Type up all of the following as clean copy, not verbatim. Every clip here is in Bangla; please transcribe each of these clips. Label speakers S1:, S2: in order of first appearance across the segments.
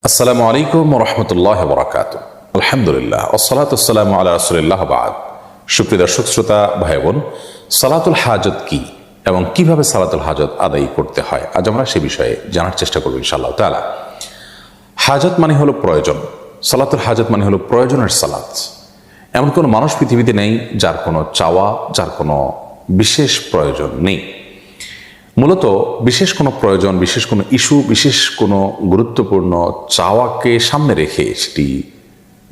S1: আসসালামু আলাইকুম ওয়া রাহমাতুল্লাহি ওয়া বারাকাতুহু। আলহামদুলিল্লাহ ওয়াসসালাতু ওয়াসসালামু আলা রাসূলিল্লাহ বা'দ। সুপ্রিয় দর্শক শ্রোতা ভাই বোন, সালাতুল হাজত কি এবং কিভাবে সালাতুল হাজত আদায় করতে হয়, আজ আমরা সে বিষয়ে জানার চেষ্টা করব ইনশাআল্লাহ তাআলা। হাজত মানে হলো প্রয়োজন, সালাতুল হাজত মানে হলো প্রয়োজনের সালাত। এমন কোনো মানুষ পৃথিবীতে নেই যার কোনো চাওয়া, যার কোনো বিশেষ প্রয়োজন নেই। মূলত বিশেষ কোনো প্রয়োজন, বিশেষ কোনো ইস্যু, বিশেষ কোনো গুরুত্বপূর্ণ চাওয়াকে সামনে রেখে সেটি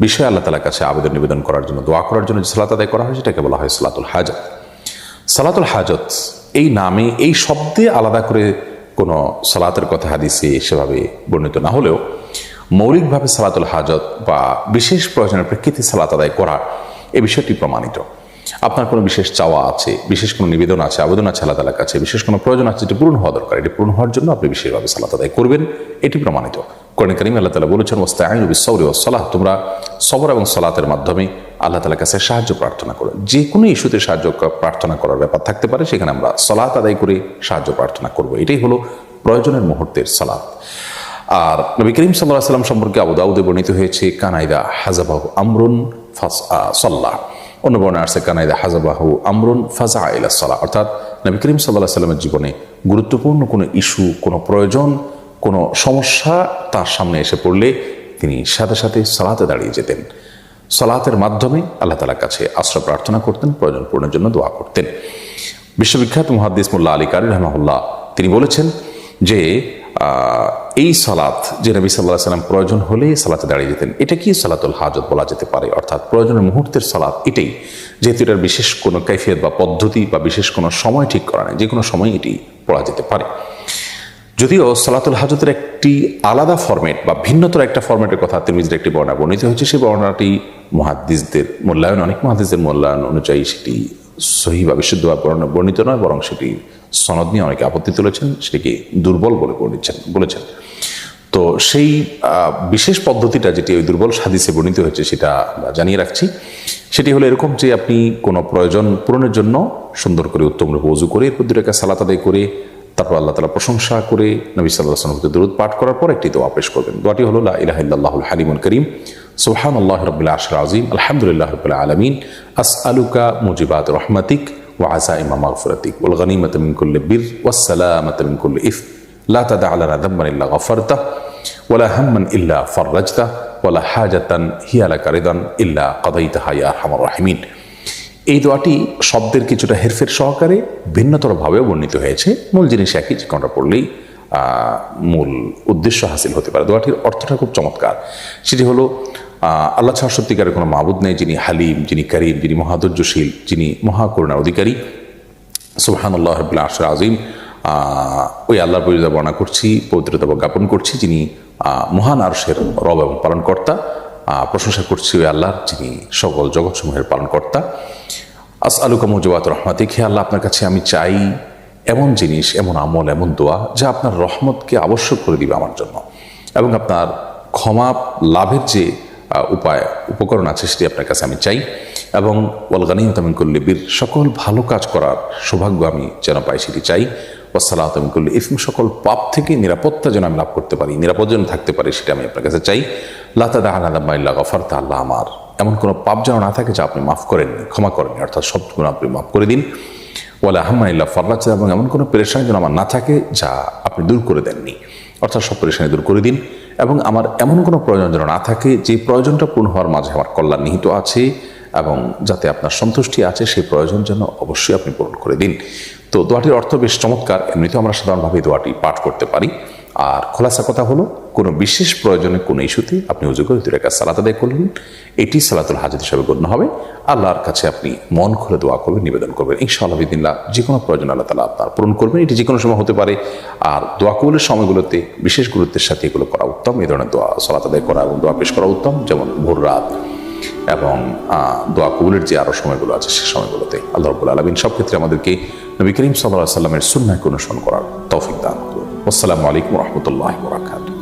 S1: বিষয়ে আল্লাহ তাআলার কাছে আবেদন নিবেদন করার জন্য, দোয়া করার জন্য যে সালাত আদায় করা হয় সেটাকে বলা হয় সালাতুল হাজত। সালাতুল হাজত এই নামে, এই শব্দে আলাদা করে কোনো সালাতের কথা হাদিসে সেভাবে বর্ণিত না হলেও মৌলিকভাবে সালাতুল হাজত বা বিশেষ প্রয়োজনের প্রেক্ষিতে সালাত আদায় করা এই বিষয়টি প্রমাণিত। আপনার কোনো বিশেষ চাওয়া আছে, বিশেষ কোনো নিবেদন আছে, আবেদন আছে আল্লাহ তাআলার কাছে, বিশেষ কোনো প্রয়োজন আছে যেটি পূরণ হওয়া দরকার, এটি পূরণ হওয়ার জন্য আপনি বিশেষভাবে সালাত আদায় করবেন, এটি প্রমাণিত। কোরআনে কারিমে আল্লাহ তাআলা বলেছেন, ওয়াস্তাঈনু বিস-সাবরি ওয়াস-সালাহ, তোমরা সবর এবং সালাতের মাধ্যমে আল্লাহ তাআলার কাছে সাহায্য প্রার্থনা করো। যে কোনো ইস্যুতে সাহায্য প্রার্থনা করার ব্যাপার থাকতে পারে, সেখানে আমরা সালাত আদায় করে সাহায্য প্রার্থনা করব। এটাই হলো প্রয়োজনের মুহূর্তের সালাত। আর নবী করিম সাল্লাল্লাহু আলাইহি ওয়াসাল্লাম সম্পর্কে আবু দাউদে বর্ণিত হয়েছে, কানাইদা হাজাবাহু আমরুন ফাসাল্লাহ। অন্য বর্ণনা আছে কানাইদা হাজাবাহু আমরুন ফাজা ইলা সালাহ, অর্থাৎ নবী করিম সাল্লাল্লাহু আলাইহি ওয়াসাল্লামের জীবনে গুরুত্বপূর্ণ কোনো ইস্যু, কোনো প্রয়োজন, কোনো সমস্যা তার সামনে এসে পড়লে তিনি সাথে সাথে সালাতে দাঁড়িয়ে যেতেন। সালাতের মাধ্যমে আল্লাহ তাআলার কাছে আশ্রয় প্রার্থনা করতেন, প্রয়োজন পূরণের জন্য দোয়া করতেন। বিশ্ববিখ্যাত মুহাদ্দিস মোল্লা আলী কারি রাহিমাহুল্লাহ তিনি বলেছেন যে এই সালাত যে নবী সাল্লাল্লাহু আলাইহি ওয়াসাল্লাম প্রয়োজন হলে সালাতে দাঁড়িয়ে যেতেন, এটা কি সালাতুল হাজত বলা যেতে পারে, অর্থাৎ প্রয়োজনের মুহূর্তের সালাত এটাই। যেহেতু এটার বিশেষ কোনো কাইফিয়ত বা পদ্ধতি বা বিশেষ কোনো সময় ঠিক করা নেই, যে কোনো সময় এটি পড়া যেতে পারে। যদিও সালাতুল হাজতের একটি আলাদা ফরম্যাট বা ভিন্নতর একটা ফরম্যাটের কথা তিরমিজির একটি বর্ণনা বর্ণিত হয়েছে, সেই বর্ণনাটি মুহাদ্দিসদের মূল্যায়ন, অনেক মুহাদ্দিসদের মূল্যায়ন অনুযায়ী সেটি সহিহ বা বিশুদ্ধভাবে বর্ণিত নয়, বরং সেটি সনদ নিয়ে অনেকে আপত্তি তুলেছেন, সেটিকে দুর্বল বলে বলেছেন। তো সেই বিশেষ পদ্ধতিটা যেটি ওই দুর্বল হাদিসে বর্ণিত হয়েছে সেটা জানিয়ে রাখছি। সেটি হলো এরকম যে আপনি কোনো প্রয়োজন পূরণের জন্য সুন্দর করে উত্তম রূপে ওযু করে এরপর 2 রাকাত সালাত আদায় করে তারপর আল্লাহ তাআলা প্রশংসা করে নবী সাল্লাল্লাহু আলাইহি ওয়াসাল্লামের দরুদ পাঠ করার পর একটি দোয়া পেশ করবেন। দোয়াটি হলো লা ইলাহা ইল্লাল্লাহুল হালিমুল কারীম, সুবহানাল্লাহি রাব্বিল আরশিল আযীম, আলহামদুলিল্লাহি রাব্বিল আলামিন, আসআলুকা মুজিবাত রাহমাতিক ওয়া আযাইমা মাগফিরাতিক ওয়াল গনিমাতা মিন কুল্লি বির ওয়াস সালামাতা মিন কুল্লি ইথম লা তাদা লানা যামবান ইল্লা গফারতাহ ওয়ালা হাম্মান ইল্লা ফাররাজতাহ ওয়ালা হাজাতান হিয়া লাকা রিদান ইল্লা কাদাইতাহা ইয়া আরহামার রাহিমিন। এই দোয়াটি শব্দের কিছুটা হেরফের সহকারে ভিন্নতরভাবেও বর্ণিত হয়েছে, মূল জিনিস একই, যে কোনটা পড়লেই মূল উদ্দেশ্য হাসিল হতে পারে। দোয়াটির অর্থটা খুব চমৎকার। সেটি হলো আল্লাহ ছাড়া সত্যিকারের কোনো মাবুদ নেই, যিনি হালিম, যিনি কারীম, যিনি মহাধৈর্যশীল, যিনি মহাকরুণার অধিকারী। সুবহানাল্লাহি রাব্বিল আরশিল আযীম, ওই আল্লাহর পরিচয় বর্ণনা করছি, পবিত্রতা জ্ঞাপন করছি, যিনি মহান আরশের রব এবং পালনকর্তা। প্রশংসা করছি ওই আল্লাহর, যিনি সকল জগৎসমূহের পালনকর্তা। আসআলুকা মুজিবাত রাহমাতিক, হে আল্লাহ আপনার কাছে আমি চাই এমন জিনিস, এমন আমল, এমন দোয়া যা আপনার রহমতকে আবশ্যক করে দিবে আমার জন্য, এবং আপনার ক্ষমা লাভের যে উপকরণ আছে সেটি আপনার কাছে আমি চাই, এবং ওয়াল গনিমাতা মিন কুল্লি বির, সকল ভালো কাজ করার সৌভাগ্য আমি যেন পাই সেটি চাই, ওয়াস সালামাতা মিন কুল্লি ইথম, সকল পাপ থেকে নিরাপত্তা যেন আমি লাভ করতে পারি, নিরাপদ যেন থাকতে পারি সেটা আমি আপনার কাছে চাই। লা তাদা লানা যামবান ইল্লা গফারতাহ, আল্লাহ আমার এমন কোনো পাপ যেন না থাকে যা আপনি মাফ করেননি, ক্ষমা করেননি, অর্থাৎ সব গুনাহ আপনি মাফ করে দিন। ওয়ালা হাম্মান ইল্লা ফাররাজতাহ, এবং এমন কোনো পেরেশানি যেন আমার না থাকে যা আপনি দূর করে দেননি, অর্থাৎ সব পেরেশানি দূর করে দিন। এবং আমার এমন কোনো প্রয়োজন যেন না থাকে যে প্রয়োজনটা পূর্ণ হওয়ার মাঝে আমার কল্যাণ নিহিত আছে, এবং যাতে আপনার সন্তুষ্টি আছে সেই প্রয়োজন যেন অবশ্যই আপনি পূরণ করে দিন। তো দোয়াটির অর্থ বেশ চমৎকার। এমনিতেও আমরা সাধারণভাবে দোয়াটি পাঠ করতে পারি। আর খোলাসা কথা হলো, কোনো বিশেষ প্রয়োজনে, কোনো ইস্যুতে আপনি ওযু করে 2 রাকাত সালাত আদায় করলেন, এটি সালাতুল হাজত হিসেবে গণ্য হবে। আল্লাহর কাছে আপনি মন খুলে দোয়া করবেন, নিবেদন করবেন, ইনশাআল্লাহ বিদিনিল্লাহ যে কোনো প্রয়োজন আল্লাহ তাআলা আপনার পূরণ করবেন। এটি যে কোনো সময় হতে পারে। আর দোয়া কবুলের সময়গুলোতে বিশেষ গুরুত্বের সাথে এগুলো করা উত্তম। এই ধরনের দোয়া সালাত আদায় করা এবং দোয়া পেশ করা উত্তম, যেমন ভোর রাত এবং দোয়া কবুলের যে আরও সময়গুলো আছে সে সময়গুলোতে। আল্লাহ রাব্বুল আলামিন সব ক্ষেত্রে আমাদেরকে নবী করিম সাল্লাল্লাহু আলাইহি ওয়াসাল্লামের সুন্নাহ অনুসরণ করার তৌফিক দান করুন। আসসালামু আলাইকুম ওয়া রাহমাতুল্লাহি ওয়া বারাকাতুহু।